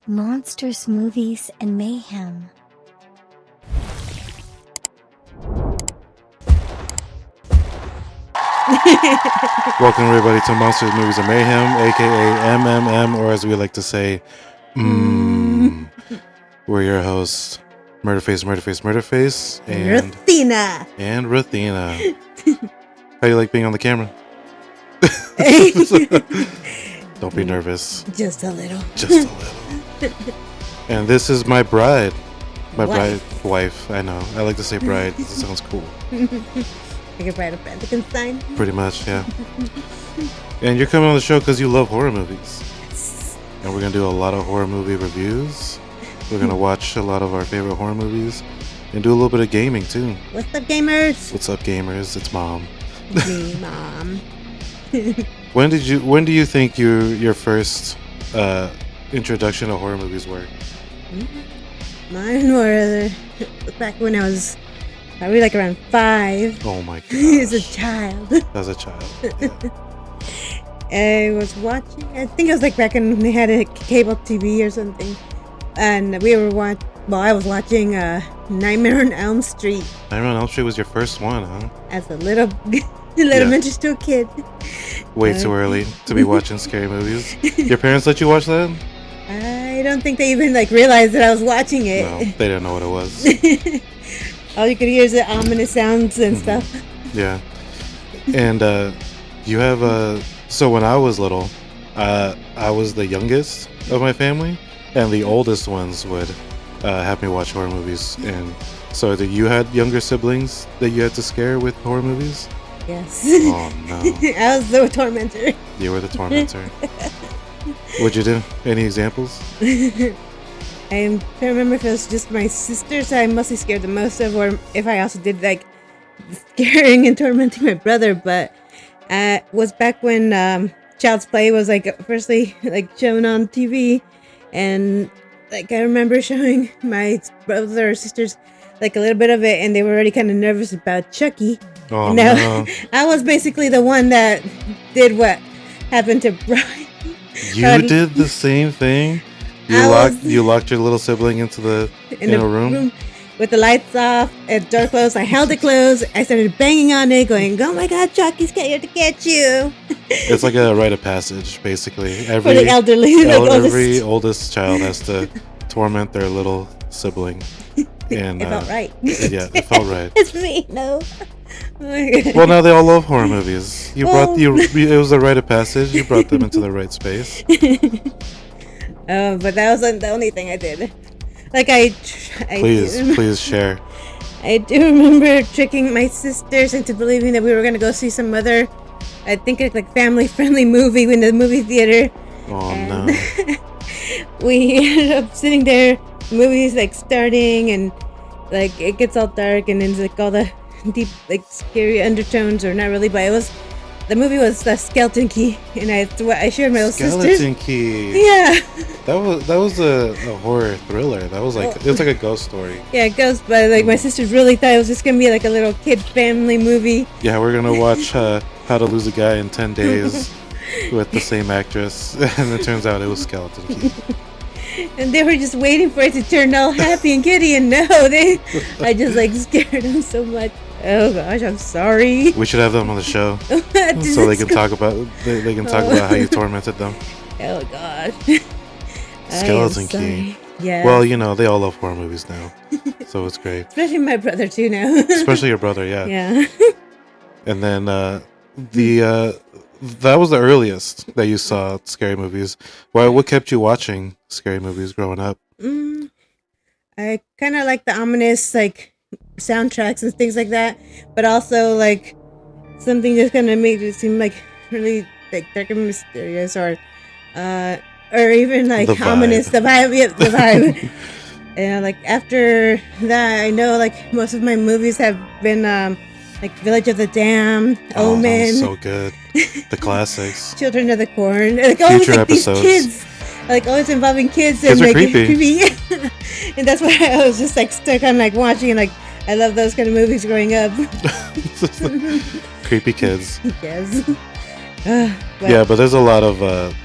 Monsters, movies, and mayhem. Welcome everybody to Monsters, Movies, and Mayhem, aka MMM, or as we like to say, We're your hosts, Murderface, and Rothina. And Rothina. How do you like being on the camera? Don't be nervous. Just a little. And this is my bride. Wife. I know. I like to say bride because it sounds cool. Like a bride of Frankenstein. Pretty much, yeah. And you're coming on the show because you love horror movies. Yes. And we're going to do a lot of horror movie reviews. We're going to watch a lot of our favorite horror movies and do a little bit of gaming too. What's up, gamers? What's up, gamers? It's Mom. Me, Mom. When do you think your first introduction to horror movies were? Mine were back when I was probably like around 5. Oh my god. As a child. As a child. Yeah. I was watching, I think it was like back when they had a cable TV or something. And I was watching Nightmare on Elm Street. Nightmare on Elm Street was your first one, huh? As a little minstrel kid. Way too early to be watching scary movies. Your parents let you watch that? I don't think they even realized that I was watching it. No, they didn't know what it was. All you could hear is the ominous sounds and stuff. Yeah. And you have so when I was little, I was the youngest of my family, and the oldest ones would have me watch horror movies. And so you had younger siblings that you had to scare with horror movies? Yes. Oh no. I was the tormentor. You were the tormentor. What'd you do? Any examples? I can't remember if it was just my sisters I mostly scared the most of, or if I also did scaring and tormenting my brother. But it was back when Child's Play was firstly shown on TV, and I remember showing my brother or sisters a little bit of it, and they were already kind of nervous about Chucky. Oh no! I was basically the one that did what happened to Brian. You did the same thing. You locked your little sibling in a room with the lights off and door closed. I held it closed. I started banging on it, going, "Oh my God, Chucky's here to get you!" It's like a rite of passage, basically. For the elderly, every oldest child has to torment their little sibling. And it felt right. Yeah, it felt right. It's me, no. Well, now they all love horror movies. It was a rite of passage. You brought them into the right space. But that was the only thing I did. Please share. I do remember tricking my sisters into believing that we were going to go see some other, I think family-friendly movie in the movie theater. Oh no. We ended up sitting there, movies starting, and it gets all dark, and then all the deep scary undertones, or not really, but the movie was Skeleton Key, and I shared my little sisters. Skeleton Key. Yeah. That was a horror thriller. That was it was like a ghost story. Yeah, ghost, but my sisters really thought it was just gonna be a little kid family movie. Yeah, we're gonna watch How to Lose a Guy in 10 Days with the same actress, and it turns out it was Skeleton Key. And they were just waiting for it to turn all happy and giddy, and no, I just scared them so much. Oh gosh, I'm sorry. We should have them on the show so they can talk about how you tormented them. Oh gosh. Skeleton Key. Yeah. Well, they all love horror movies now, so it's great. Especially my brother too now. Especially your brother, yeah. Yeah. And then that was the earliest that you saw scary movies. What kept you watching scary movies growing up? I kind of like the ominous soundtracks and things like that, but also something that's gonna make it seem really dark and mysterious, or even ominous. The vibe, yeah, the vibe. And after that, I know most of my movies have been Village of the Damned, Omen. That was so good. The classics. Children of the Corn. Future episodes. These kids. Always involving kids. Kids and are creepy. And that's why I was just stuck on watching, and I love those kind of movies growing up. Creepy kids. Yes. Yeah, but there's a lot of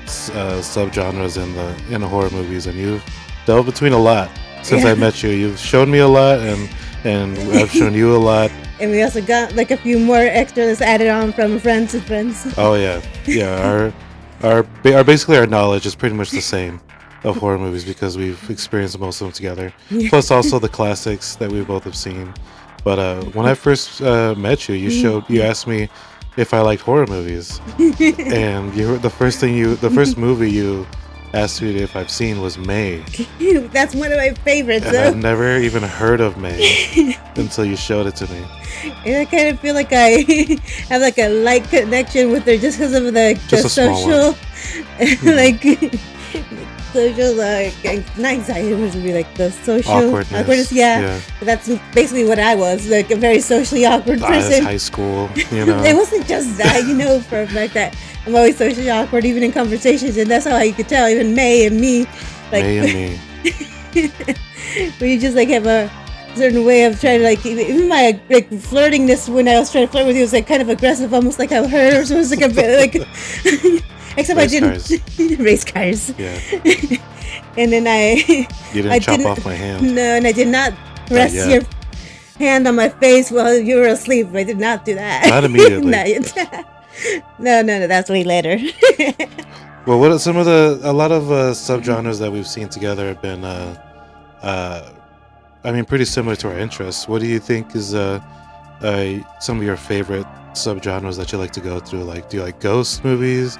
subgenres in the horror movies, and you've delved between a lot since I met you. You've shown me a lot, and I've shown you a lot. And we also got like a few more extras added on from friends and friends. Oh yeah, yeah. Our basically our knowledge is pretty much the same of horror movies because we've experienced most of them together. Plus, also the classics that we both have seen. But when I first met you, you asked me if I liked horror movies, and the first movie you asked me if I've seen was May. That's one of my favorites. And I'd never even heard of May until you showed it to me. And I kind of feel like I have like a light connection with her just because of the social, like social not anxiety, it would be like the social awkwardness. Yeah. That's basically what I was, like a very socially awkward person. High school, you know. It wasn't just that, for a fact that I'm always socially awkward, even in conversations, and that's how you could tell. Even May and me, like May and me, where you just like have a certain way of trying to like even my like flirtingness when I was trying to flirt with you was like kind of aggressive, almost like how hers was like a bit like. Except race I didn't race cars. Yeah. And then you didn't chop off my hand. No, and I did not press your hand on my face while you were asleep. I did not do that. Not immediately. No, that's way later. Well, what are some of a lot of subgenres that we've seen together have been, I mean, pretty similar to our interests. What do you think is some of your favorite subgenres that you like to go through? Like, do you like ghost movies?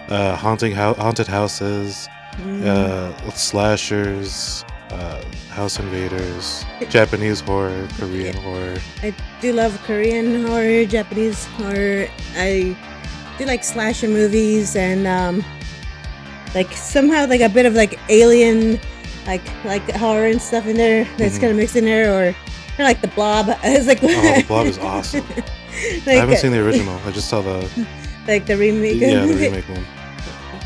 Haunted houses, slashers, house invaders, Japanese horror, Korean horror. I do love Korean horror, Japanese horror. I do like slasher movies and like somehow like a bit of like alien, like horror and stuff in there that's kind of mixed in there, or kind of like The Blob. It's like the Blob is awesome. I haven't seen the original. I just saw the remake. Yeah, the remake one.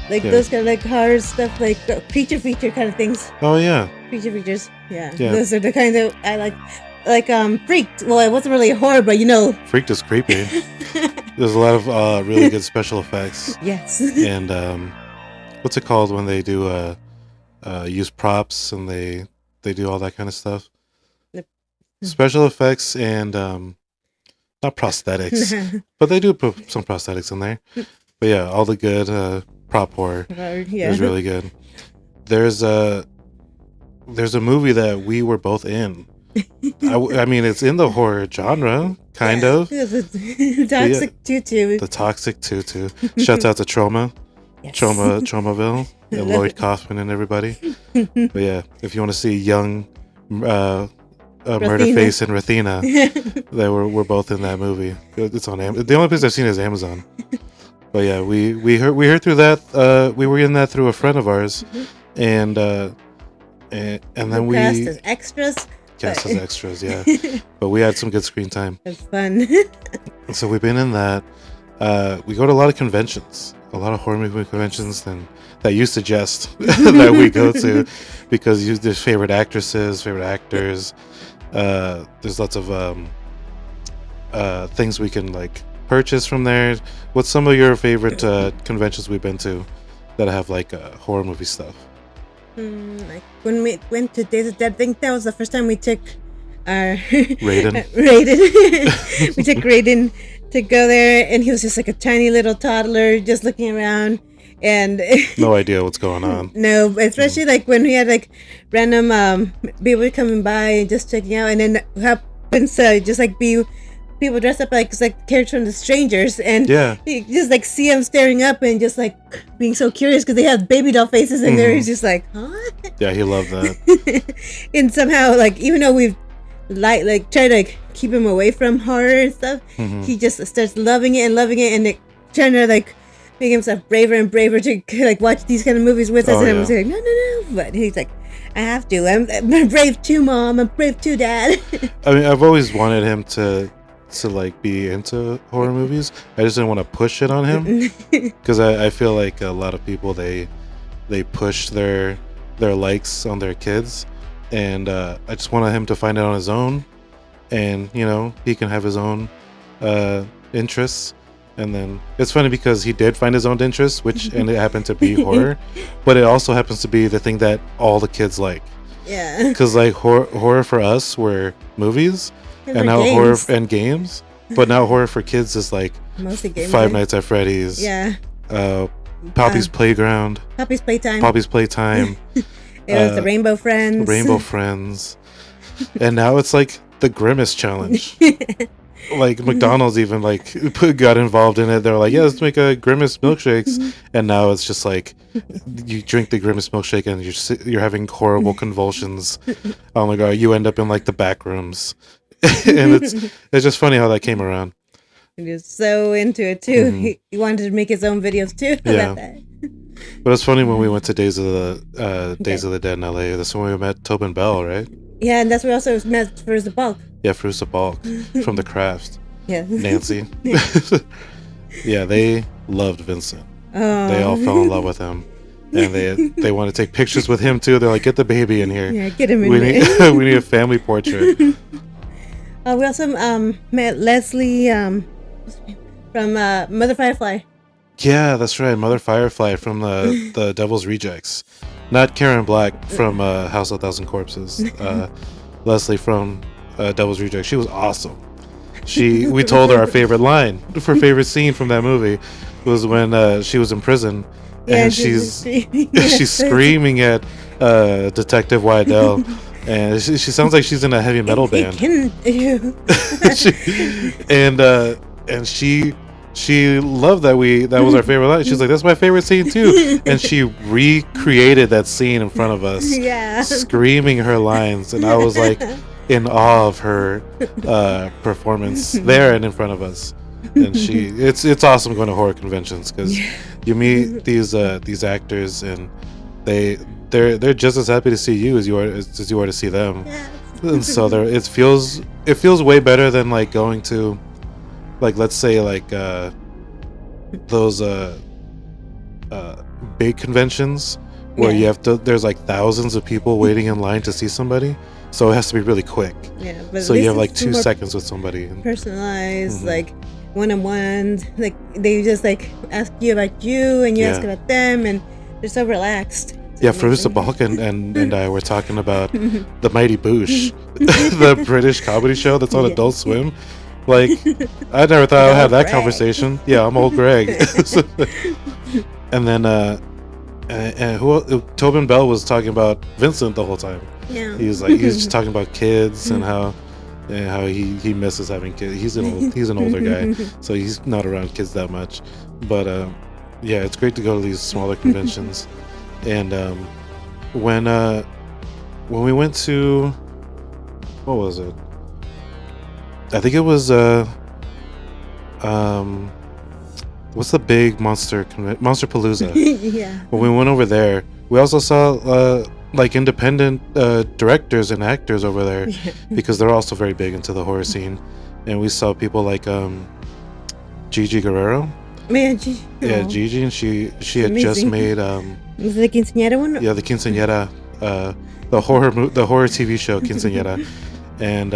Those kind of like horror stuff, like creature feature kind of things. Oh yeah, creature features. Yeah, those are the kind of I like. Like Freaked. Well, it wasn't really a horror, but Freaked is creepy. There's a lot of really good special effects. Yes. And what's it called when they do use props and they do all that kind of stuff? Special effects and not prosthetics, but they do put some prosthetics in there. But yeah, all the good prop horror is really good. There's a movie that we were both in. I mean, it's in the horror genre, kind of. Toxic Tutu. The Toxic Tutu. Shouts out to Trauma. Yes. Traumaville. And Lloyd Kaufman and everybody. But yeah, if you want to see young Murderface and Rothina, we're both in that movie. It's on Amazon. The only place I've seen is Amazon. But yeah, we heard through that. We were in that through a friend of ours, and then we cast as extras. Cast as extras, yeah. But we had some good screen time. It's fun. So we've been in that. We go to a lot of conventions, a lot of horror movie conventions, that you suggest that we go to, because there's favorite actresses, favorite actors. There's lots of things we can like purchase from there. What's some of your favorite conventions we've been to that have like horror movie stuff? Like when we went to Days of Dead, I think that was the first time we took Raiden. We took Raiden to go there, and he was just like a tiny little toddler just looking around and no idea what's going on. No, especially like when we had like random people coming by and just checking out, and then happens to just like be people dressed up like characters from The Strangers, and you just like see them staring up and just like being so curious because they have baby doll faces in there. He's just like, huh? Yeah, he loved that. And somehow, like, even though we've like tried to like keep him away from horror and stuff, he just starts loving it, and like, trying to like make himself braver and braver to like watch these kind of movies with us. And I'm like, no, but he's like, I have to. I'm brave too, Mom. I'm brave too, Dad. I mean, I've always wanted him to like be into horror movies. I just didn't want to push it on him because I feel like a lot of people they push their likes on their kids, and I just wanted him to find it on his own, and he can have his own interests, And then it's funny because he did find his own interest, which and it happened to be horror, but it also happens to be the thing that all the kids like. Yeah. Because like horror for us were movies, and now games. horror and games. But now horror for kids is like Mostly games. Five Nights at Freddy's. Yeah. Poppy's Playground. Poppy's Playtime. Poppy's Playtime. It was the Rainbow Friends. Rainbow Friends. And now it's like the Grimace Challenge. Like McDonald's even like got involved in it. They're like, yeah, let's make a Grimace milkshakes, and now it's just like you drink the Grimace milkshake and you're having horrible convulsions. Oh my god, you end up in like the back rooms, and it's just funny how that came around. He was so into it too. He wanted to make his own videos too about that. But it's funny when we went to Days of the Dead in LA. That's when we met Tobin Bell, right? Yeah, and that's where we also met Fruza Balk. Yeah, Fruza Balk from The Craft. Yeah. Nancy. Yeah, they loved Vincent. Oh. They all fell in love with him. And they want to take pictures with him too. They're like, get the baby in here. Yeah, get him in here. We need a family portrait. We also met Leslie from Mother Firefly. Yeah, that's right. Mother Firefly from the Devil's Rejects. Not Karen Black from House of a Thousand Corpses. Leslie from Devil's Rejects. She was awesome. We told her our favorite line, her favorite scene from that movie was when she was in prison and she's screaming at Detective Wydell, and she sounds like she's in a heavy metal band. And she loved that was our favorite line. She's like, that's my favorite scene too. And she recreated that scene in front of us, screaming her lines. And I was like in awe of her performance there and in front of us. And it's awesome going to horror conventions because you meet these actors and they're just as happy to see you as you are to see them. And so it feels way better than like going to, like, let's say like those big conventions where there's like thousands of people waiting in line to see somebody, so it has to be really quick. Yeah, but so you have like 2 seconds with somebody. Personalized, like one-on-ones. Like they just like ask you about you and you ask about them, and they're so relaxed. Yeah, Fruza Balk and I were talking about the Mighty Boosh, the British comedy show that's on Adult Swim. Like, I never thought I'd have that conversation. Yeah, I'm old Greg. And then, Tobin Bell was talking about Vincent the whole time. Yeah. He was just talking about kids and how he misses having kids. He's an older guy, so he's not around kids that much. But yeah, it's great to go to these smaller conventions. And when we went to, what was it? I think it was what's the big Monsterpalooza? Yeah. When we went over there, we also saw like independent directors and actors over there because they're also very big into the horror scene. And we saw people like Gigi Guerrero. Man, Gigi. Yeah, Gigi, and she had just made was it the Quinceañera one? Yeah, the Quinceañera, the horror TV show Quinceañera, and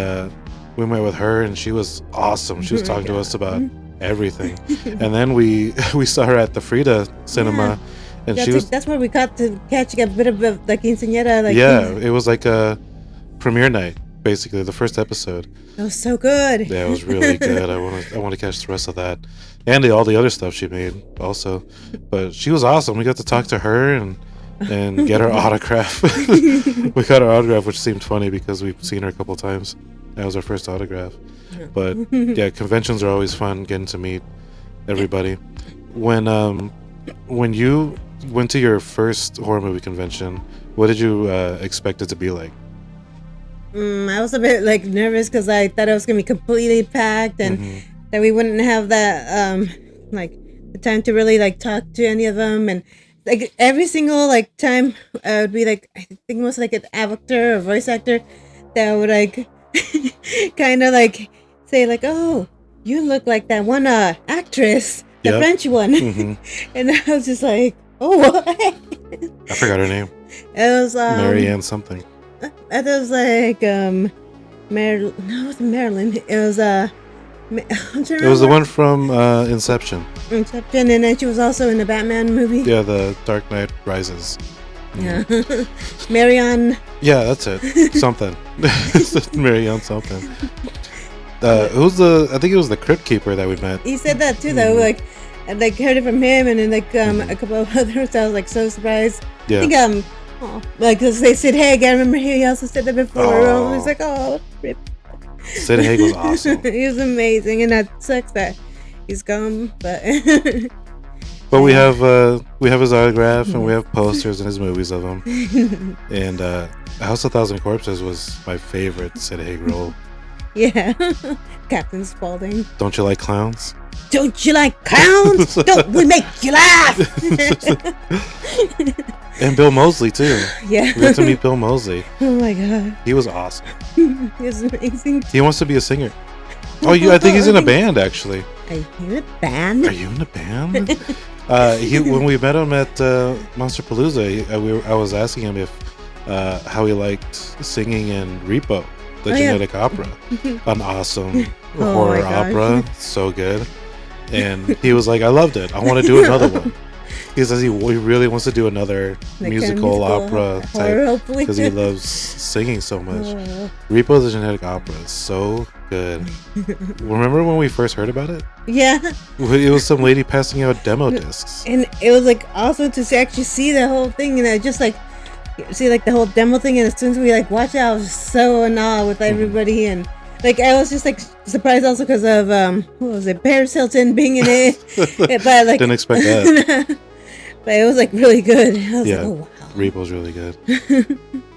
we met with her, and she was awesome. She was talking to us about everything. And then we saw her at the Frida Cinema, and that's where we got to catch a bit of the Quinceañera. Like, it was like a premiere night, basically the first episode. It was so good. Yeah, it was really good. I want to catch the rest of that, and all the other stuff she made also. But she was awesome. We got to talk to her and get her autograph. We got her autograph, which seemed funny because we've seen her a couple times. That was our first autograph. But yeah, conventions are always fun, getting to meet everybody. When you went to your first horror movie convention, what did you expect it to be like? I was a bit like nervous because I thought it was gonna be completely packed and that we wouldn't have that like the time to really like talk to any of them, and like every single like time I would be like, I think it was like an actor or voice actor that would like kind of like say like, oh, you look like that one actress, the French one. And I was just like, oh, what? I forgot her name. It was Marianne something. It was like it wasn't Marilyn. It was I'm trying It was the to one from Inception. Inception, and then she was also in the Batman movie. Yeah, the Dark Knight Rises. Yeah. Marion. Yeah, that's it. Something. Marion something. Who's I think it was the Crypt Keeper that we met. He said that too, though. Like, I heard it from him, and then a couple of others. I was like so surprised. Yeah. I think like 'cause they said, "Hey, I remember he also said that before." I was like, "Oh, rip." Sid Haig was awesome. He was amazing, and that sucks that he's gone. But we have his autograph, and we have posters in his movies of him. And House of Thousand Corpses was my favorite Sid Haig role. yeah, Captain Spaulding. Don't you like clowns? Don't you like clowns? Don't we make you laugh? And Bill Moseley too. Yeah. We got to meet Bill Moseley. Oh my god. He was awesome. He was amazing. He wants to be a singer. Oh, I think he's in a band actually. Are you in a band? Are you in a band? When we met him at Monsterpalooza, I was asking him if how he liked singing in Repo, the genetic opera, an awesome horror opera, so good. And he was like, "I loved it. I want to do another one." He says he really wants to do another musical opera type because he loves singing so much. Repo the Genetic Opera is so good. Remember when we first heard about it? Yeah. It was some lady passing out demo discs. And it was like awesome to actually see the whole thing, and I just like see like the whole demo thing, and as soon as we like watched it, I was so in awe with everybody, and like I was just like surprised also because of what was it, Paris Hilton being in it. But like didn't expect that. But it was like really good. I was like, oh wow. Repo's really good.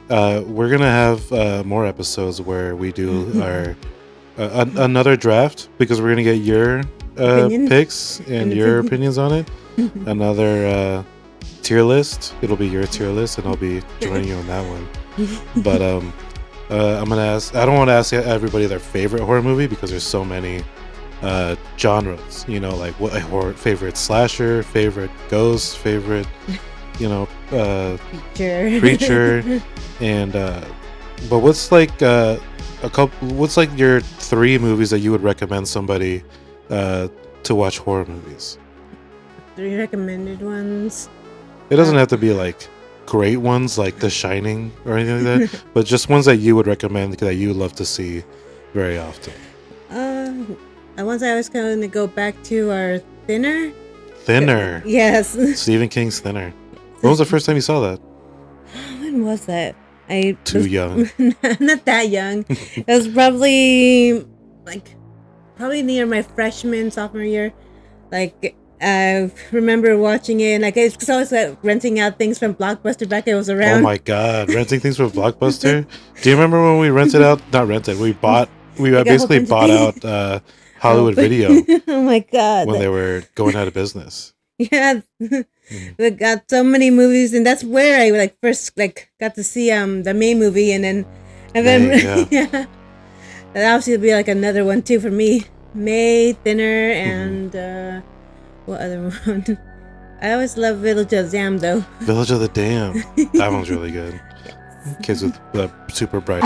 We're gonna have more episodes where we do our another draft because we're gonna get your picks and your opinions on it. Another tier list. It'll be your tier list, and I'll be joining you on that one. But I'm gonna ask. I don't want to ask everybody their favorite horror movie because there's so many genres. You know, like what horror favorite slasher, favorite ghost, favorite creature, and but what's like a couple? What's like your 3 movies that you would recommend somebody to watch horror movies? 3 recommended ones. It doesn't have to be like great ones like The Shining or anything like that, but just ones that you would recommend that you love to see very often. Ones I was going to go back to are Thinner. Thinner. Yes. Stephen King's Thinner. When was the first time you saw that? When was that? Too young. Not that young. It was probably near my sophomore year. Like I remember watching it, and like it's always like renting out things from Blockbuster back when it was around. Oh my god, renting things from Blockbuster? Do you remember when we rented out? Not rented. We basically bought out Hollywood Video. Oh my god! When they were going out of business. Yeah, we got so many movies, and that's where I first got to see the May movie, and then yeah. That obviously would be like another one too for me. May, Thinner, and what other one? I always love Village of the Dam though. Village of the Dam, that one's really good. Kids with super bright.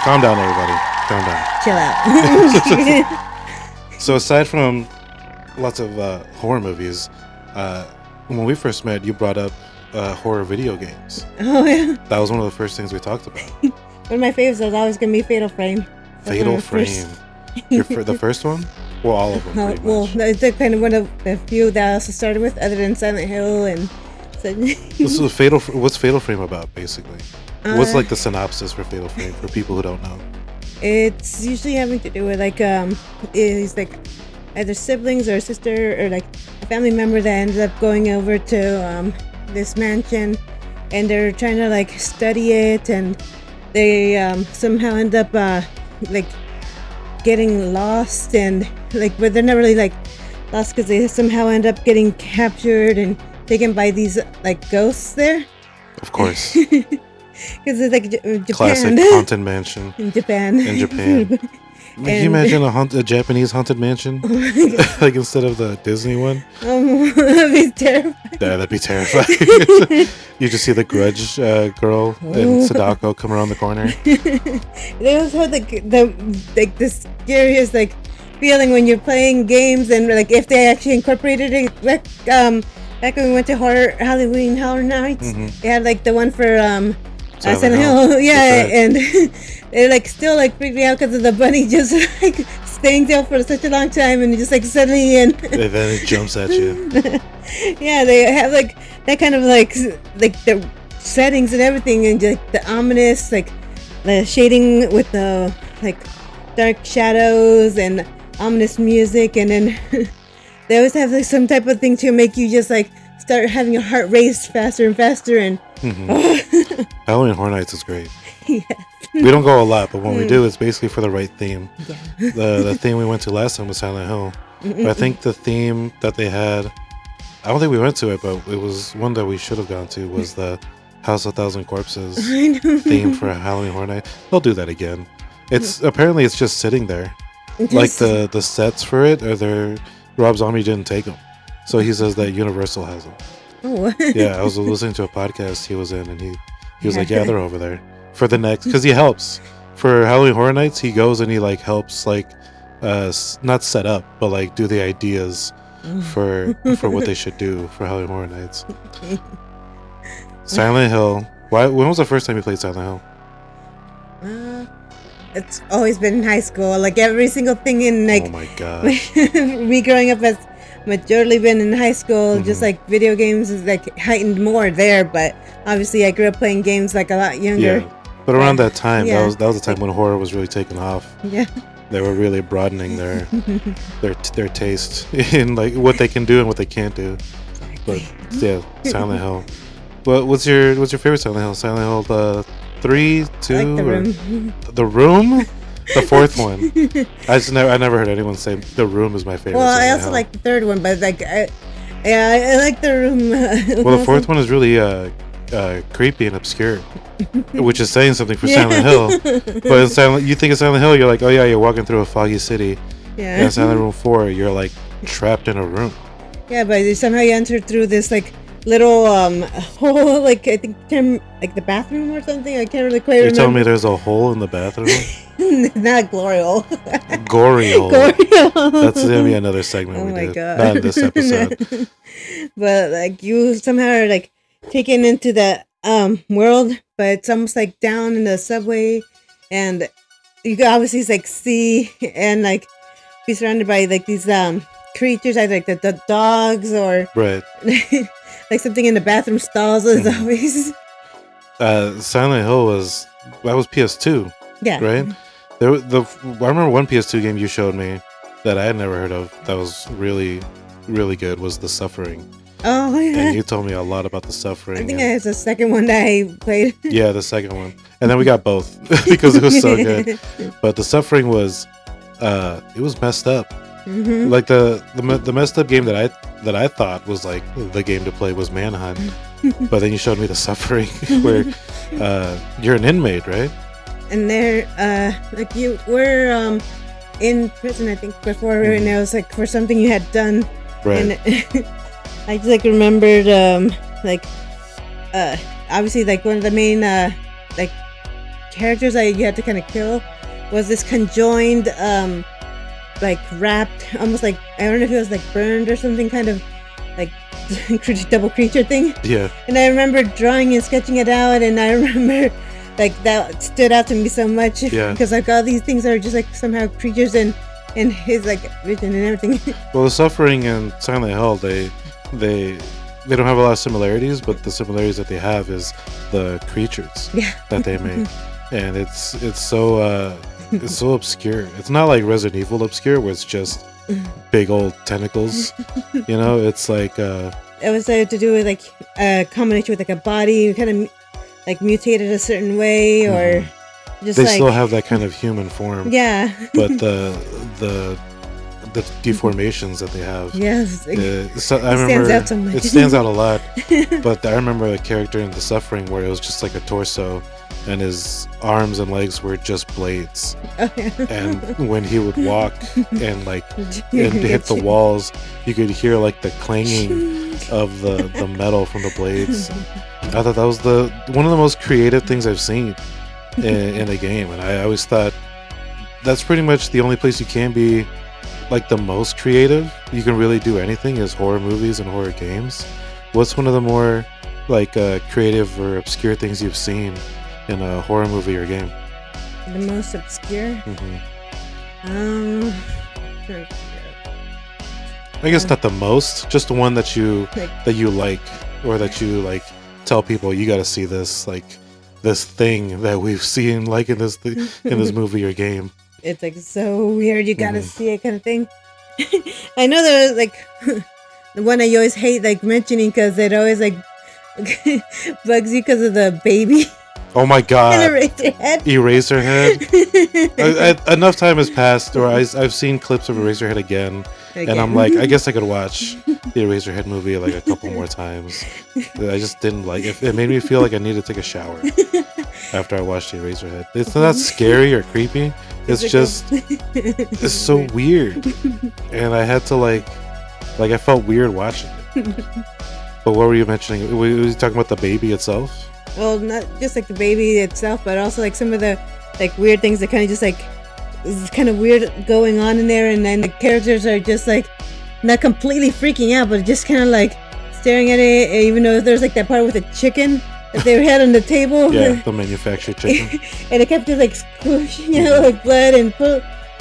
Calm down, everybody. Calm down. Chill out. So aside from lots of horror movies, when we first met, you brought up horror video games. Oh yeah. That was one of the first things we talked about. One of my favorites was always gonna be Fatal Frame. Fatal Frame. The first one? Well, all of them. Well, that's kind of one of the few that I also started with, other than Silent Hill and. So what's Fatal Frame about, basically? What's like the synopsis for Fatal Frame for people who don't know? It's usually having to do with it's like either siblings or a sister or like a family member that ends up going over to this mansion, and they're trying to study it, and they somehow end up getting lost, and but they're not really lost because they somehow end up getting captured and taken by these ghosts there. Of course. Because it's Japan. Classic haunted mansion. In Japan. Can you imagine a Japanese haunted mansion? Instead of the Disney one? That'd be terrifying. Yeah, that'd be terrifying. You just see the Grudge girl and Sadako come around the corner. They also had the scariest feeling when you're playing games, and like if they actually incorporated it. Back when we went to Halloween Horror Nights, they had like the one for Silent Hill. Yeah, right. And they're like still like freaking out because of the bunny just like staying there for such a long time, and just like suddenly and then it jumps at you. Yeah, they have like that kind of like the settings and everything, and like the ominous, like the shading with the like dark shadows and ominous music, and then they always have like some type of thing to make you just like start having your heart race faster and faster. And Halloween Horror Nights is great. Yes. We don't go a lot, but when we do, it's basically for the right theme. Yeah. The theme we went to last time was Silent Hill. But I think the theme that they had, I don't think we went to it, but it was one that we should have gone to, was the House of 1,000 Corpses theme for Halloween Horror Night. They'll do that again. It's apparently it's just sitting there. Like the sets for it are there. Rob Zombie didn't take them, so he says that Universal has them. Oh. Yeah, I was listening to a podcast he was in, and he was like, yeah, they're over there for the next, because he helps for Halloween Horror Nights. He goes and he like helps like not set up, but like do the ideas for what they should do for Halloween Horror Nights. Silent Hill. When was the first time you played Silent Hill? It's always been in high school. Like every single thing in like. Oh my gosh. Me growing up has majorly been in high school. Just like video games is like heightened more there, but obviously I grew up playing games like a lot younger. Yeah, but around that time, that was the time when horror was really taking off. Yeah. They were really broadening their taste in like what they can do and what they can't do. But yeah, Silent Hill. What's your favorite Silent Hill? Silent Hill 3, 2, I like The Room. The Room? The fourth one. I never heard anyone say The Room is my favorite. Well, Silent I also Hill. like the third one, but like I like The Room. Well, the fourth one is really creepy and obscure, which is saying something for Silent Hill. But you think of Silent Hill, you're like, oh yeah, you're walking through a foggy city. Yeah. And Silent Room 4, you're like trapped in a room. Yeah, but somehow you enter through this like little hole, like I think like the bathroom or something. I can't really quite remember. You're telling me there's a hole in the bathroom? Not glory hole. Gory hole. Gory hole. That's gonna be another segment. Oh my god! Not in this episode. But like you somehow are like taken into the world, but it's almost like down in the subway, and you can obviously like see and like be surrounded by like these creatures, either like the dogs or right. Like something in the bathroom stalls as always. Silent Hill was PS2. Yeah. Right. I remember one PS2 game you showed me that I had never heard of that was really, really good was The Suffering. Oh yeah. And you told me a lot about The Suffering. I think it's the second one that I played. Yeah, the second one, and then we got both because it was so good. But The Suffering was, it was messed up. Mm-hmm. Like the messed up game that I thought was like the game to play was Manhunt, but then you showed me The Suffering, where you're an inmate, right? And there, like you were in prison, I think, before, and it was like for something you had done. Right. And I just like remembered, obviously, like one of the main like characters that you had to kind of kill was this conjoined like wrapped, almost like, I don't know if it was like burned or something, kind of like double creature thing. Yeah. And I remember drawing and sketching it out, and I remember like that stood out to me so much. Yeah. Because like all these things are just like somehow creatures and his like vision and everything. Well, The Suffering and Silent Hill, they don't have a lot of similarities, but the similarities that they have is the creatures that they made, and it's so. It's so obscure. It's not like Resident Evil obscure, where it's just big old tentacles. You know, it's like it was to do with like a combination with like a body kind of like mutated a certain way, or just they still have that kind of human form. Yeah. But the deformations that they have. Yes. I remember stands out so much. It stands out a lot. But I remember a character in The Suffering where it was just like a torso, and his arms and legs were just blades. Oh, yeah. And when he would walk and like and hit the walls, you could hear like the clanging of the metal from the blades. I thought that was one of the most creative things I've seen in a game, and I always thought that's pretty much the only place you can be like the most creative you can really do anything is horror movies and horror games. What's one of the more like creative or obscure things you've seen in a horror movie or game? The most obscure? Hmm. I guess not the most, just the one that you like, or that you like tell people you got to see this, like this thing that we've seen like in this in this movie or game. It's like so weird, you gotta see it kind of thing. I know there was like the one I always hate like mentioning because it always like bugs you because of the baby. Oh my god! Eraserhead. Enough time has passed, or I've seen clips of Eraserhead again, and I'm like, I guess I could watch the Eraserhead movie like a couple more times. I just didn't like it. It made me feel like I needed to take a shower after I watched the Eraserhead. It's not scary or creepy. It's just it's so weird, and I had to like I felt weird watching it. But what were you mentioning? Were you talking about the baby itself? Well, not just like the baby itself, but also like some of the like weird things that kind of just like is kind of weird going on in there, and then the characters are just like not completely freaking out, but just kind of like staring at it. Even though there's like that part with the chicken that they had on the table, yeah, the manufactured chicken, and it kept just like squishing out like blood and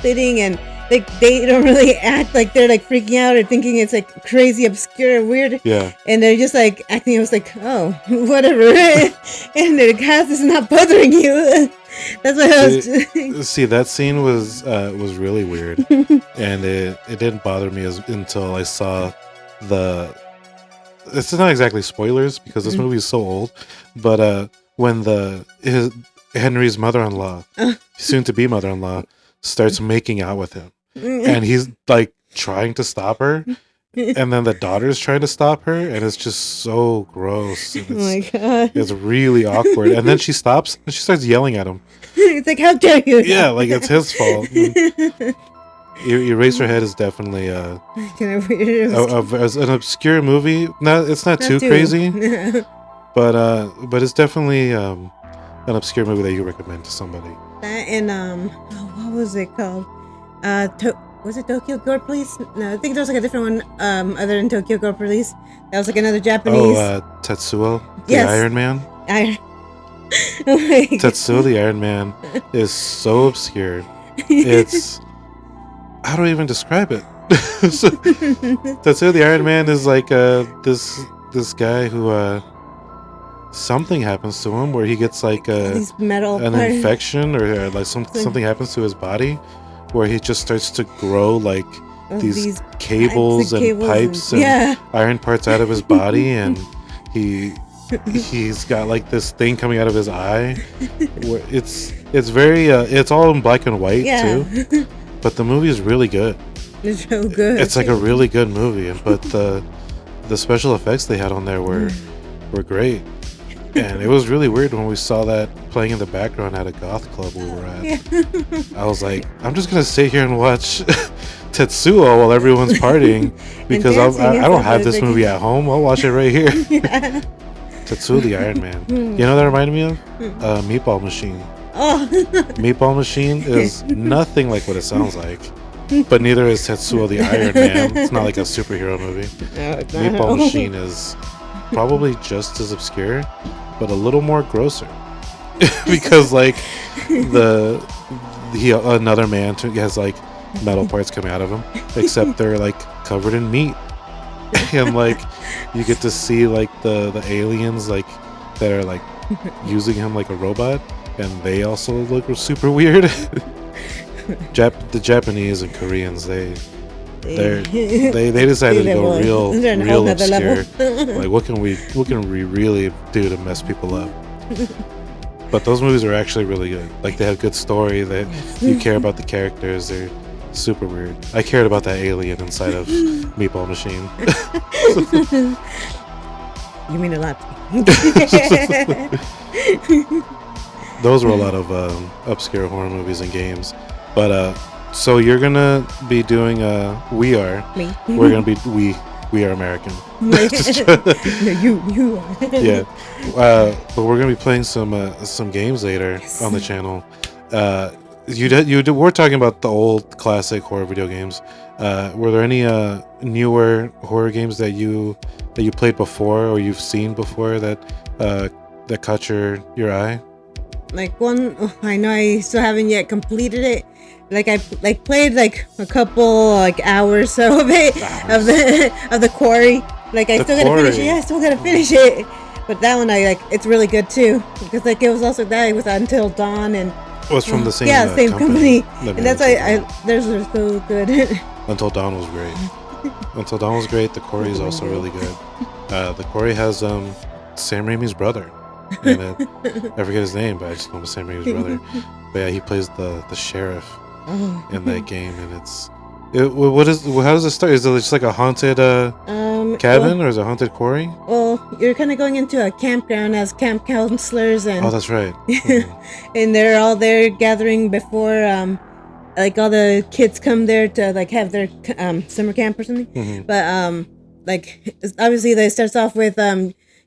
bleeding, and like they don't really act like they're like freaking out or thinking it's like crazy, obscure, weird. Yeah. And they're just like acting. It was like, oh, whatever. And the cast is not bothering you. That's what I was. See, that scene was really weird, and it didn't bother me until I saw the. It's not exactly spoilers because this movie is so old, but when Henry's mother-in-law, soon to be mother-in-law, starts making out with him. And he's like trying to stop her, and then the daughter's trying to stop her, and it's just so gross. Oh my god! It's really awkward. And then she stops and she starts yelling at him. It's like, how dare you? Yeah, like it's his fault. Eraserhead is definitely an obscure movie. It's not too crazy, but it's definitely an obscure movie that you recommend to somebody. That and what was it called? Was it Tokyo Gore Police? No, I think there was like a different one other than Tokyo Gore Police. That was like another Japanese. Tetsuo, the Iron Man. Tetsuo the Iron Man is so obscure. It's how do I even describe it? Tetsuo the Iron Man is like this guy who something happens to him where he gets like an infection or like something happens to his body where he just starts to grow like these cables and pipes and iron parts out of his body, and he's got like this thing coming out of his eye. It's very it's all in black and white too, but the movie is really good. It's so good. It's like a really good movie, but the special effects they had on there were great. And it was really weird when we saw that playing in the background at a goth club we were at. Yeah. I was like, I'm just going to sit here and watch Tetsuo while everyone's partying because I don't have this movie at home. I'll watch it right here. Yeah. Tetsuo the Iron Man. You know what that reminded me of? Meatball Machine. Oh. Meatball Machine is nothing like what it sounds like. But neither is Tetsuo the Iron Man. It's not like a superhero movie. No, Meatball Machine is probably just as obscure, but a little more grosser because like another man has like metal parts coming out of him, except they're like covered in meat, and like you get to see like the aliens like that are like using him like a robot, and they also look super weird. The Japanese and Koreans, they decided to go real obscure. Like what can we really do to mess people up? But those movies are actually really good. Like they have good story. You care about the characters. They're super weird. I cared about that alien inside of Meatball Machine. You mean a lot. Those were a lot of obscure horror movies and games. But so you're gonna be doing we are. Me. We're gonna be we are American. No, you are. Yeah. But we're gonna be playing some games later on the channel. We're talking about the old classic horror video games. Were there any newer horror games that you played before or you've seen before that caught your eye? Like one, oh, I know I still haven't yet completed it. Like I played like a couple like hours so of it of the quarry. Like I still gotta finish it. Yeah, I still gotta finish it. But that one I like. It's really good too because like it was also that it was Until Dawn and it was from the same same company. And that's why theirs are so good. Until Dawn was great. Until Dawn was great. The Quarry is also really good. The Quarry has Sam Raimi's brother in it. I forget his name, but I just call him Sam Raimi's brother. But yeah, he plays the sheriff in that game, and how does it start? Is it just like a haunted cabin, or is it a haunted quarry? Well, you're kind of going into a campground as camp counselors, and that's right. and they're all there gathering before like all the kids come there to like have their summer camp or something. But like obviously they starts off with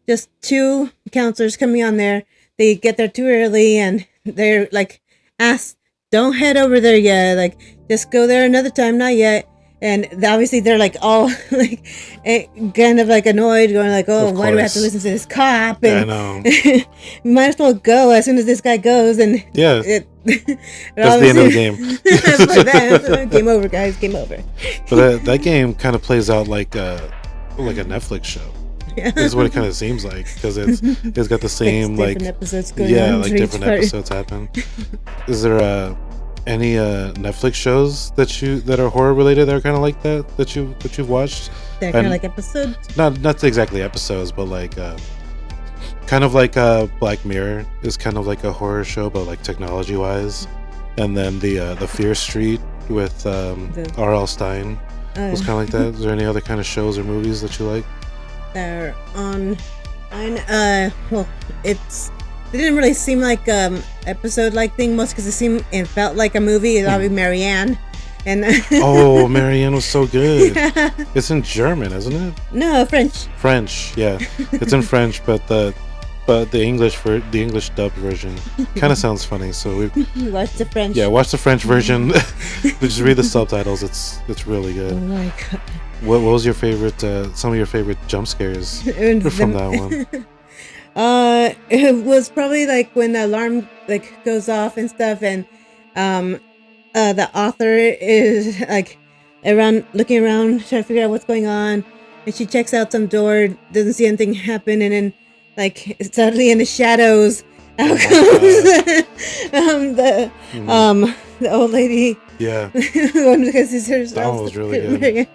just 2 counselors coming on there. They get there too early, and they're like asked, "Don't head over there yet. Like, just go there another time, not yet." And obviously they're like all like kind of like annoyed, going like, "Oh, why do we have to listen to this cop?" And I know. might as well go as soon as this guy goes. And yeah, that's the end of the game. Game over, guys. Game over. But that game kind of plays out like a Netflix show. Yeah. Is what it kind of seems like, because it's got the same like episodes going on like different episodes happen. Is there any Netflix shows that are horror related that are kind of like that you've watched? They're kind of like episodes. Not exactly episodes, but like kind of like Black Mirror is kind of like a horror show, but like technology wise. And then the Fear Street with R.L. Stein was kind of like that. Is there any other kind of shows or movies that you like? They're on well, it didn't really seem like episode like thing most because it felt like a movie. It's obviously Marianne, and oh, Marianne was so good. Yeah. It's in German, isn't it? No, French, yeah. It's in French, but the English dubbed version kind of sounds funny, so we watch the French. Yeah, watch the French version. Just read the subtitles. It's really good. Oh my god. What was your favorite? Some of your favorite jump scares from that one? It was probably like when the alarm like goes off and stuff, and the author is like looking around trying to figure out what's going on, and she checks out some door, doesn't see anything happen, and then like suddenly in the shadows out comes the old lady. Yeah. Because it's herself. That one was really good.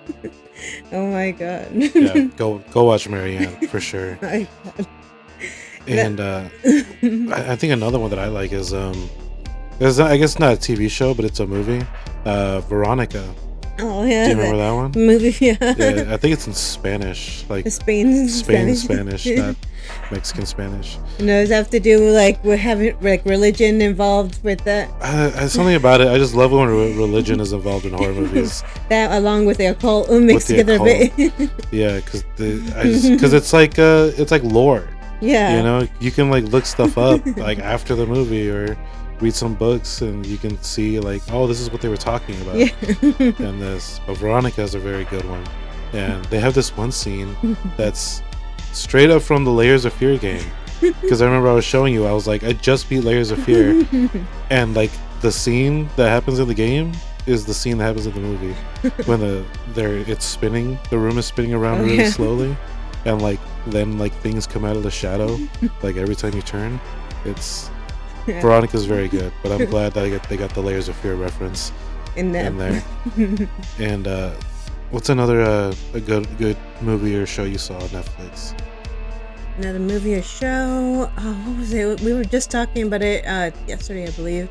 Oh my god. Yeah, go watch Marianne for sure. My god. And I think another one that I like is I guess not a TV show, but it's a movie. Veronica. Oh yeah. Do you remember that one? Movie, yeah. Yeah, I think it's in Spanish, like Spain Spanish, not Mexican Spanish. No, does it have to do like with having like religion involved with that? Something about it. I just love when religion is involved in horror movies. That along with the occult mixed together a bit. Yeah, because it's like lore. Yeah. You know, you can like look stuff up like after the movie or read some books and you can see like, oh, this is what they were talking about. Yeah. And but Veronica is a very good one. And they have this one scene that's straight up from the Layers of Fear game. Because I remember I was showing you, I was like, I just beat Layers of Fear. And like the scene that happens in the game is the scene that happens in the movie. When it's spinning, the room is spinning around really slowly. And like then like things come out of the shadow like every time you turn. Veronica's very good, but I'm glad that they got the Layers of Fear reference in there. And what's another a good movie or show you saw on Netflix? Another movie or show? Oh, what was it? We were just talking about it yesterday, I believe.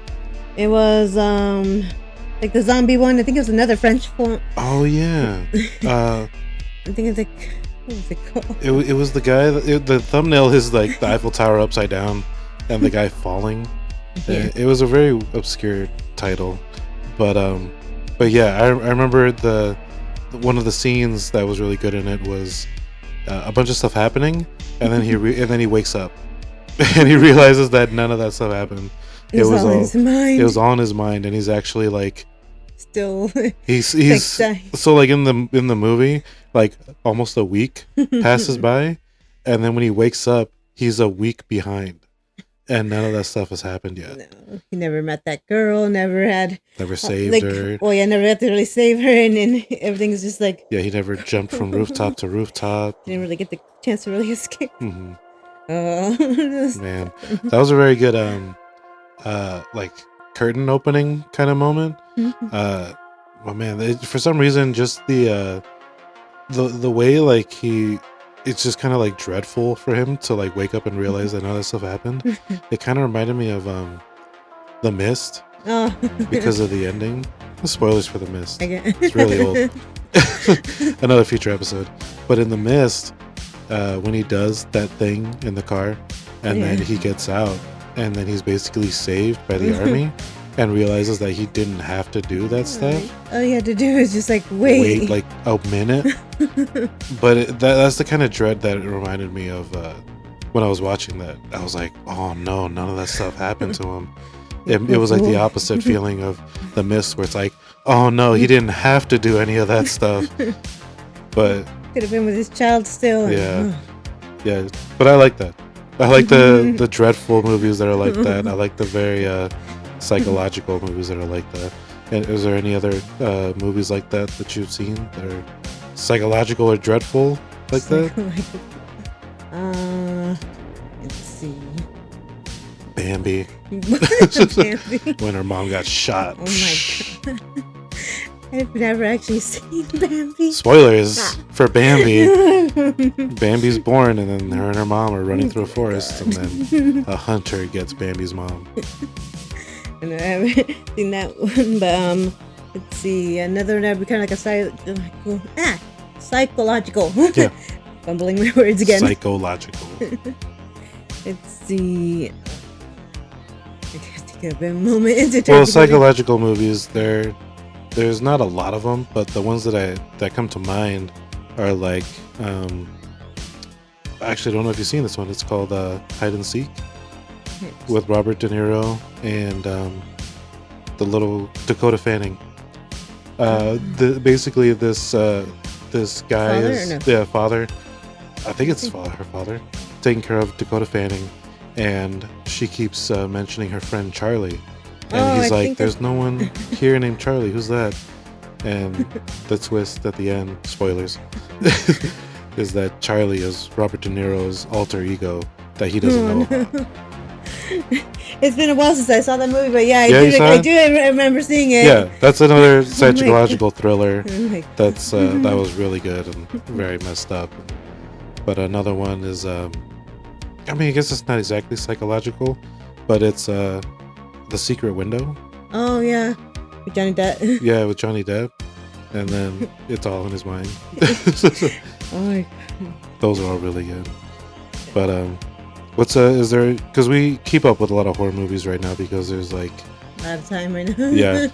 It was like the zombie one. I think it was another French film. Oh yeah. I think it's like, what was it called? It was the guy. The thumbnail is like the Eiffel Tower upside down. And the guy falling. Yeah. It was a very obscure title, but yeah, I remember one of the scenes that was really good in it was a bunch of stuff happening, and then he wakes up, and he realizes that none of that stuff happened. It was all in his mind, and he's actually like still He's dying. so like in the movie, like almost a week passes by, and then when he wakes up, he's a week behind, and none of that stuff has happened yet. No, he never met that girl. Never had. Never saved her. Oh yeah, never had to really save her, and then everything's just like. Yeah, he never jumped from rooftop to rooftop. Didn't really get the chance to really escape. Mm-hmm. Oh Man, that was a very good like curtain opening kind of moment. Well, man, for some reason, just the way like it's just kind of like dreadful for him to like wake up and realize that all that stuff happened. It kind of reminded me of The Mist because of the ending. Spoilers for The Mist. It's really old. Another future episode. But in The Mist, when he does that thing in the car, and then he gets out, and then he's basically saved by the army, and realizes that he didn't have to do that stuff. All you had to do is just like wait like a minute. But that's the kind of dread that it reminded me of when I was watching that. I was like, oh no, none of that stuff happened to him. It was like the opposite feeling of The Mist, where it's like, oh no, he didn't have to do any of that stuff. But could have been with his child still. Yeah. But I like that. I like the dreadful movies that are like that. I like the very psychological movies that are like that. And is there any other movies like that you've seen that are psychological or dreadful like that? Let's see. Bambi. Bambi. When her mom got shot. Oh my god. I've never actually seen Bambi. Spoilers for Bambi. Bambi's born, and then her and her mom are running through a forest, and then a hunter gets Bambi's mom. And I haven't seen that one, but let's see, another one would be kind of like a psychological. Yeah. Fumbling my words again. Psychological. Let's see. I gotta take a moment to Well, psychological movies, there's not a lot of them, but the ones that come to mind are like, I actually don't know if you've seen this one. It's called Hide and Seek with Robert De Niro and the little Dakota Fanning. Basically this guy father. I think it's her father, taking care of Dakota Fanning, and she keeps mentioning her friend Charlie. And he's like, there's no one here named Charlie. Who's that? And the twist at the end, spoilers, is that Charlie is Robert De Niro's alter ego that he doesn't know about. It's been a while since I saw that movie, but I do remember seeing it. Yeah, that's another psychological thriller that was really good and very messed up. But another one is, I guess it's not exactly psychological, but it's The Secret Window. Oh yeah, with Johnny Depp. Yeah, with Johnny Depp, and then it's all in his mind. Those are all really good. But is there? Because we keep up with a lot of horror movies right now because there's like a lot of time right now. Yeah.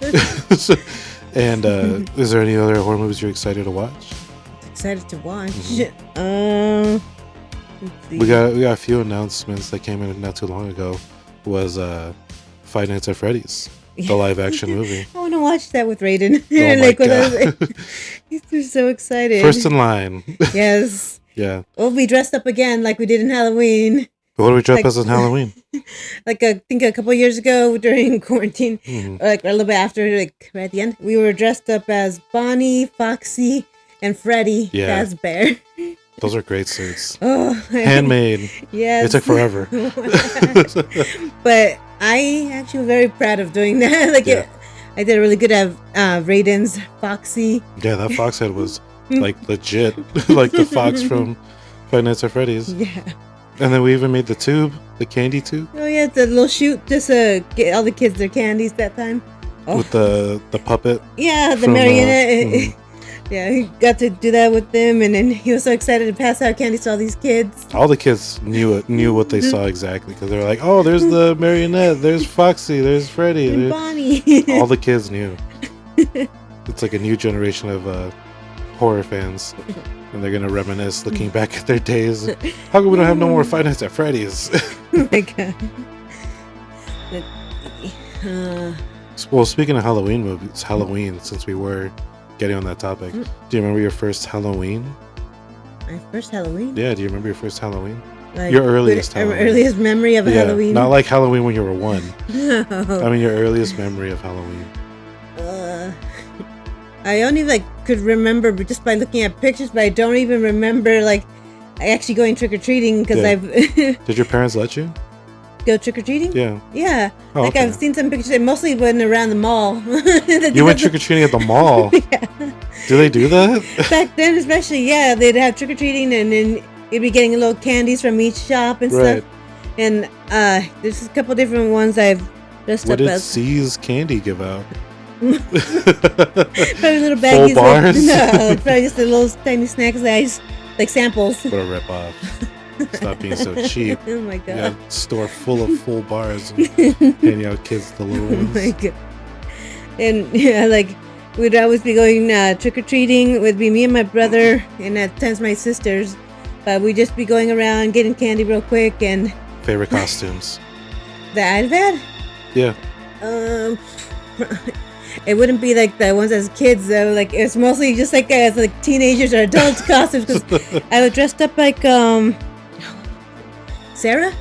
And is there any other horror movies you're excited to watch? Excited to watch. We got a few announcements that came in not too long ago. Was Five Nights at Freddy's, the live action movie. I want to watch that with Raiden. Oh my God. He's so excited. First in line. Yes. Yeah. We'll be dressed up again like we did in Halloween. What do we dress as in Halloween? Like I think a couple years ago during quarantine, like a little bit after, like right at the end, we were dressed up as Bonnie, Foxy, and Freddy Fazbear. Those are great suits. Oh, handmade. Yes. It took forever. But I actually was very proud of doing that. I did really good at Raiden's Foxy. Yeah, that fox head was like legit, like the fox from Five Nights at Freddy's. Yeah. And then we even made the tube, the candy tube. Oh yeah, the little shoot, just get all the kids their candies that time. Oh. With the puppet. Yeah, the marionette. Yeah, he got to do that with them, and then he was so excited to pass out candies to all these kids. All the kids knew what they saw exactly, because they were like, "Oh, there's the marionette, there's Foxy, there's Freddy, and Bonnie." All the kids knew. It's like a new generation of horror fans, and they're gonna reminisce, looking back at their days. How come we don't have no more Five Nights at Freddy's? Oh my God. Well, speaking of Halloween movies, Halloween, since we were getting on that topic, do you remember your first Halloween? My first Halloween? Yeah, do you remember your first Halloween? Like, Your earliest Halloween. earliest memory of a Halloween? Not like Halloween when you were 1. No. I mean, your earliest memory of Halloween. I only could remember just by looking at pictures, but I don't even remember actually going trick or treating because I've Did your parents let you go trick or treating? Yeah. Yeah. Oh, okay. I've seen some pictures. Mostly when around the mall. You went trick or treating at the mall. Yeah. Do they do that? Back then, especially, yeah, they'd have trick or treating, and then you'd be getting little candies from each shop and stuff. And there's a couple different ones I've dressed what up did as. C's Candy give out? Probably little baggies. Full bars? No, probably just the little tiny snacks that I just, samples. What a ripoff. Stop being so cheap. Oh my You god. got a store full of full bars and handing out kids the little Oh ones. my god. And yeah, we'd always be going trick or treating. It would be me and my brother, and at times my sisters. But we'd just be going around getting candy real quick. And Favorite costumes? that I've had. Yeah. It wouldn't be like the ones as kids though. It's mostly just as teenagers or adults costumes. Because I was dressed up like Sarah.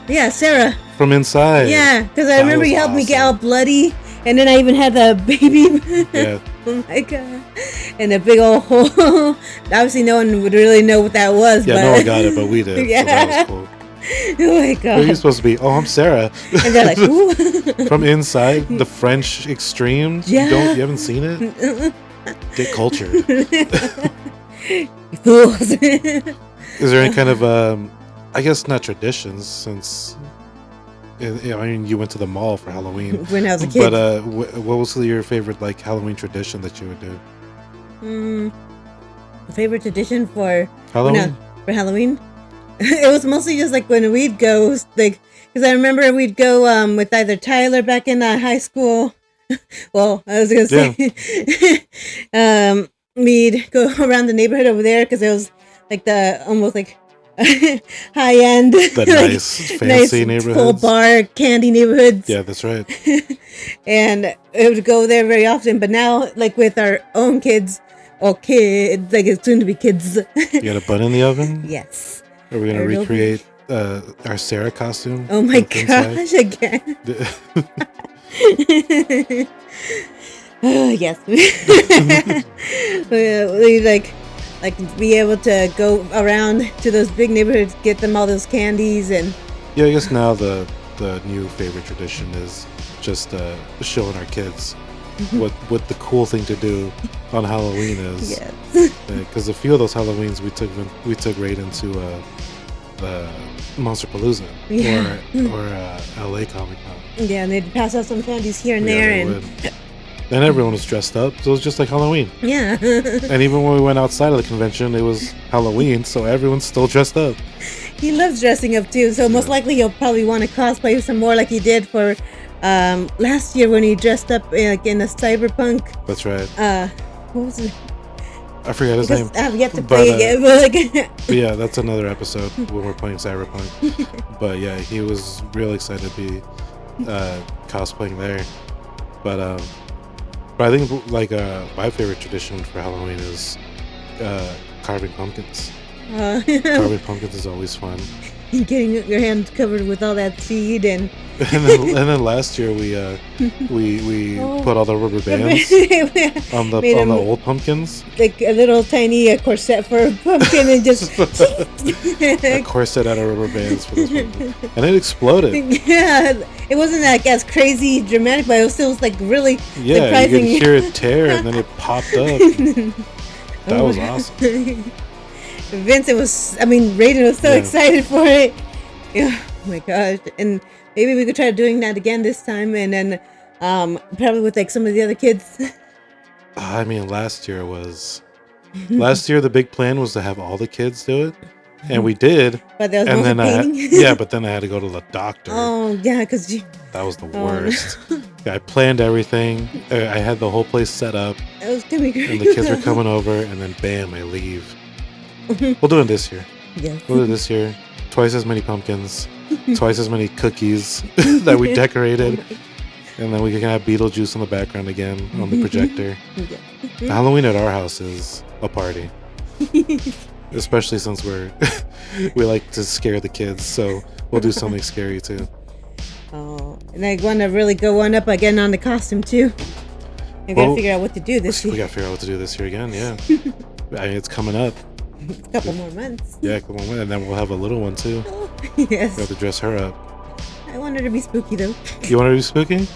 Yeah, Sarah. From Inside. Yeah, because I That remember was you helped me get awesome. all bloody, and then I even had the baby. Yeah. Oh my god! And a big old hole. Obviously, no one would really know what that was. Yeah, but no one got it, but we did. Yeah. So that was cool. Oh my Who are you god! supposed to be? Oh, I'm Sarah. And they're like, "Ooh." From Inside, the French Extreme. Yeah. You haven't seen it? Get cultured. You fools. Is there any kind of, I guess not traditions, since, I mean, you went to the mall for Halloween. When I was a kid. But what was your favorite, Halloween tradition that you would do? Favorite tradition for Halloween? For Halloween? It was mostly just when we'd go, because I remember we'd go with either Tyler back in high school. Well, I was gonna say, we'd go around the neighborhood over there because it was the almost high end, The nice, fancy neighborhoods. full bar candy neighborhoods. Yeah, that's right. And it would go there very often. But now, with our own kids, it's soon to be kids. You got a bun in the oven? Yes. Are we going to recreate our Sarah costume? Oh my from Inside? gosh, again. Oh, yes. We be able to go around to those big neighborhoods, get them all those candies and Yeah, I guess now the new favorite tradition is just showing our kids what the cool thing to do on Halloween is. yes. Because a few of those Halloweens we took right into Monsterpalooza Yeah. or LA Comic Con. Yeah, and they'd pass out some candies here and Yeah, there they and would. And everyone was dressed up, so it was just like Halloween. yeah. And even when we went outside of the convention, it was Halloween, so everyone's still dressed up. He loves dressing up too, so most likely he'll probably want to cosplay some more like he did for last year when he dressed up in a cyberpunk. That's right. What was it? I forgot his name. I've yet to But, play again, but But yeah, that's another episode when we're playing Cyberpunk. But yeah, he was real excited to be cosplaying there. But I think my favorite tradition for Halloween is carving pumpkins. Carving pumpkins is always fun. Getting your hands covered with all that seed and And then last year we put all the rubber bands on the Made 'em old pumpkins. like a little tiny corset for a pumpkin and just A corset out of rubber bands for this pumpkin. And it exploded. yeah, it wasn't as crazy dramatic, but it was still really Yeah, surprising. you could hear it tear and then it popped up. That Oh was my awesome. Vincent Raiden was so Yeah. excited for it. Yeah, oh my gosh. And maybe we could try doing that again this time and then probably with some of the other kids. I mean, last year the big plan was to have all the kids do it, and we did. But there was And also then painting. but then I had to go to the doctor. Oh, yeah, because That was the Oh, no. worst. I planned everything. I had the whole place set up, it was going to be great. and the kids were coming over, and then bam, I leave. We'll do it this year. Yes. We'll do it this year. Twice as many pumpkins, twice as many cookies that we decorated. And then we can have Beetlejuice in the background again on the projector. Yeah. Halloween at our house is a party. Especially since we like to scare the kids, so we'll do something scary too. Oh, and I want to really go one up again on the costume too. I gotta figure out what to do this year. We gotta figure out what to do this year again, yeah. I mean, it's coming up. A couple more months. Yeah, come on, and then we'll have a little one too. Yes. We have to dress her up. I want her to be spooky though. You want her to be spooky?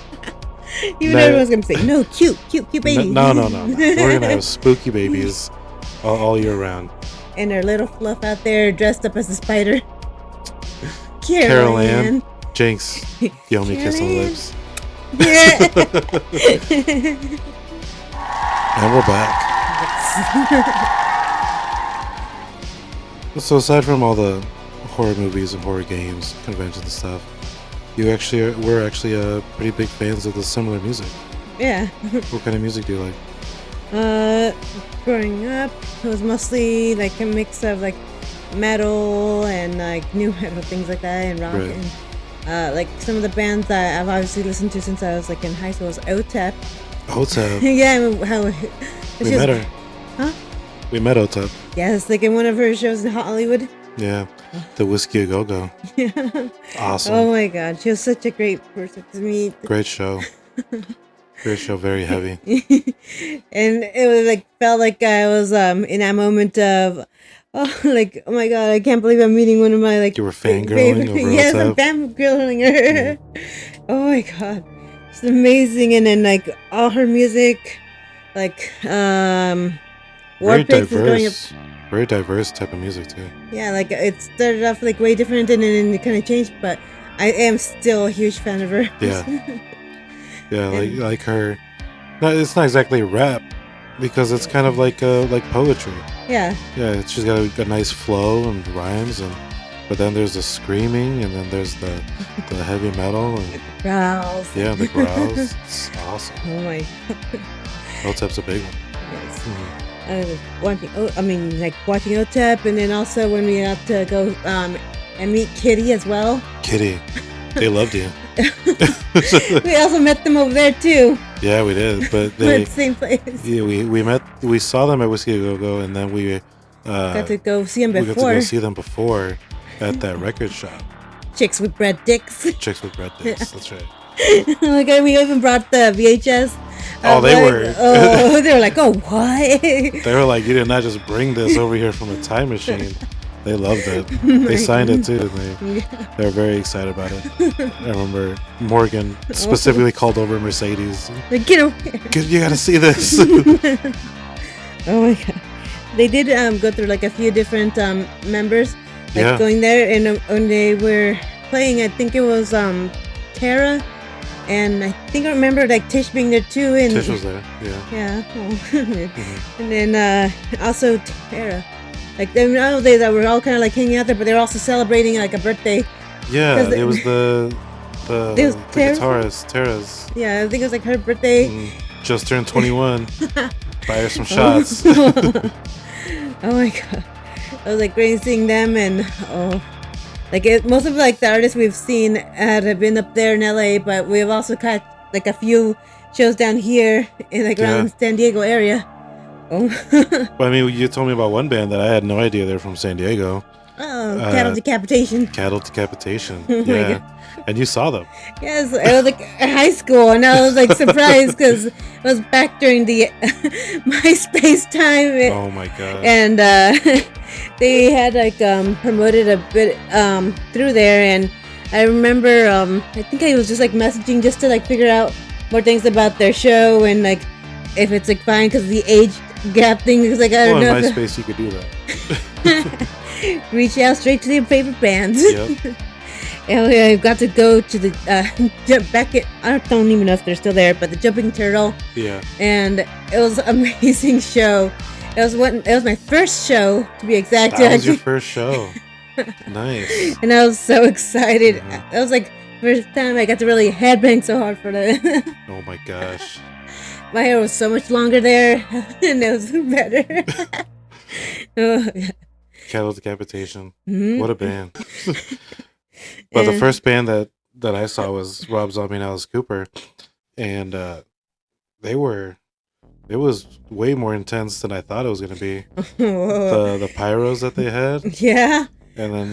Even everyone's gonna say, no, cute baby. No. We're gonna have spooky babies all year round. And her little fluff out there dressed up as a spider. Carol Ann. Jinx. You owe me a kiss on the lips. Yeah. And we're back. So aside from all the horror movies and horror games, conventions and stuff, we're actually pretty big fans of the similar music. Yeah. What kind of music do you like? Growing up, it was mostly like a mix of like metal and like new metal, things like that, and rock. Right. And like some of the bands that I've obviously listened to since I was like in high school was OTEP. OTEP. Yeah, We met her. Huh? We met OTEP. Yes, like in one of her shows in Hollywood. Yeah, the Whiskey A Go Go. Yeah. Awesome. Oh my God, she was such a great person to meet. Great show. Great show, very heavy. And it was like felt like I was in that moment of oh my God, I can't believe I'm meeting one of my like you were fangirling over yes, OTEP? I'm fangirling her. Oh my God, it's amazing. And then like all her music, like very diverse type of music too. Yeah, like it started off like way different and then it kind of changed, but I am still a huge fan of her. Yeah. Yeah, like her. No, it's not exactly rap because it's kind of like poetry. Yeah. Yeah, she's got a nice flow and rhymes, but then there's the screaming, and then there's the heavy metal and the growls. Yeah, the growls. It's awesome. Oh my. OTEP's a big one. Yes. Mm-hmm. Watching OTEP, and then also when we got to go and meet Kitty as well. Kitty, they loved you. We also met them over there too. Yeah, we did, but they at the same place. Yeah, we saw them at Whiskey A Go Go, and then we got to go see them before. We got to go see them before at that record shop. Chicks with bread dicks. Chicks with bread dicks. That's right. Like we even brought the VHS. Oh, they were. Oh, they were like, oh, what? They were like, you did not just bring this over here from a time machine. They loved it. They signed it too. They were very excited about it. I remember Morgan specifically called over Mercedes. Like, get over here. You gotta see this. Oh my God. They did go through like a few different members, like going there, and when they were playing, I think it was Tara. And I think I remember like Tish being there too. And Tish was there, yeah. Yeah. Oh. Mm-hmm. And then also Tara. Like they were all kind of like hanging out there, but they were also celebrating like a birthday. Yeah, it was the guitarist, Tara's. Yeah, I think it was like her birthday. Just turned 21. Buy her some shots. Oh my God. I was like great seeing them, and most of like the artists we've seen have been up there in LA, but we've also caught like a few shows down here in like around San Diego area. Oh. Well, I mean, you told me about one band that I had no idea they're from San Diego. Oh, Cattle Decapitation. Cattle Decapitation. Yeah. And you saw them. Yes, I was like in high school, and I was like surprised because it was back during the MySpace time. Oh my God. And they had like promoted a bit through there, and I remember I think I was just like messaging just to like figure out more things about their show and like if it's like fine because the age gap thing, because like I don't know. In MySpace you could do that. Reach out straight to their favorite bands. Yep. And I got to go to the jump back at, I don't even know if they're still there, but the Jumping Turtle. Yeah. And it was an amazing show. It was my first show, to be exact. That was your first show. Nice. And I was so excited. That was like the first time I got to really headbang so hard for that. Oh my gosh. My hair was so much longer there, and it was better. Oh, yeah. Cattle Decapitation. Mm-hmm. What a band. But the first band that that I saw was Rob Zombie and Alice Cooper, and it was way more intense than I thought it was gonna be. Whoa. The pyros that they had, Yeah. and then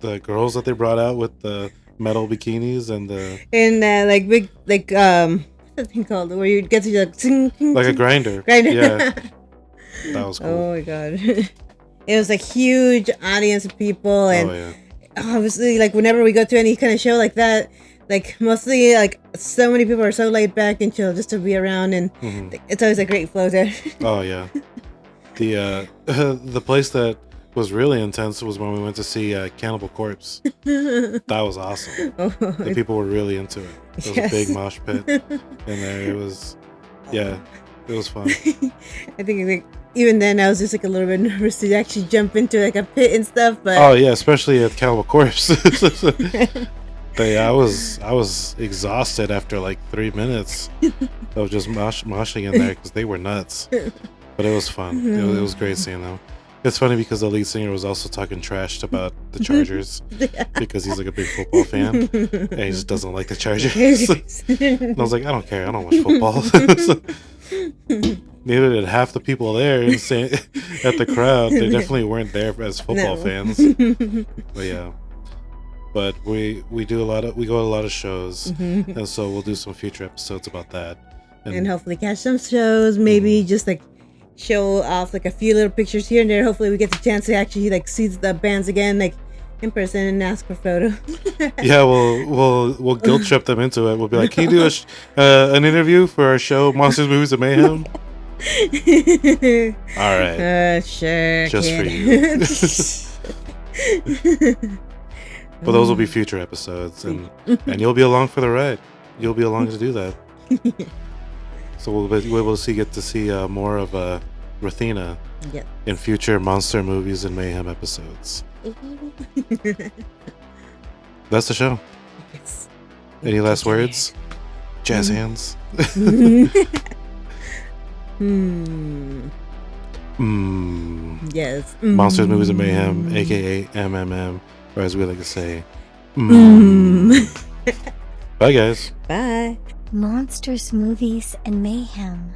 the girls that they brought out with the metal bikinis and the And like big what's that thing called where you get to like sing, like a grinder. grinder. Yeah, that was cool. Oh my god. It was like huge audience of people, and Oh yeah. obviously like whenever we go to any kind of show like that, like mostly like so many people are so laid back and chill just to be around, and Mhm. it's always a great flow there. Oh yeah. The the place that was really intense was when we went to see Cannibal Corpse. That was awesome. Oh, The people were really into it. It was Yes. a big mosh pit in there. It was, yeah, it was fun. I think like even then I was just like a little bit nervous to actually jump into like a pit and stuff, but Oh yeah, especially at Cannibal Corpse. But yeah, I was exhausted after like 3 minutes of just moshing in there because they were nuts. But it was fun. It was great seeing them. It's funny because the lead singer was also talking trash about the Chargers because he's like a big football fan and he just doesn't like the Chargers. And I was like, I don't care. I don't watch football. Neither did half the people there at the crowd. They definitely weren't there as football No. fans. But yeah. But we go to a lot of shows, and so we'll do some future episodes about that. And hopefully catch some shows, maybe just like show off like a few little pictures here and there. Hopefully we get the chance to actually like see the bands again, like in person, and ask for photos. Yeah, we'll guilt trip them into it. We'll be like, can you do an interview for our show, Monsters, Movies, and Mayhem? All right, Sure. just for kid. you. But those will be future episodes, and you'll be along for the ride. You'll be along to do that. So we'll be able to get to see more of Rothina Yep. in future Monster Movies and Mayhem episodes. That's the show. Yes. Any last words? Jazz hands. Yes. Monsters, Movies, and Mayhem, aka MMM, or as we like to say. Bye, guys. Bye. Monsters, Movies, and Mayhem.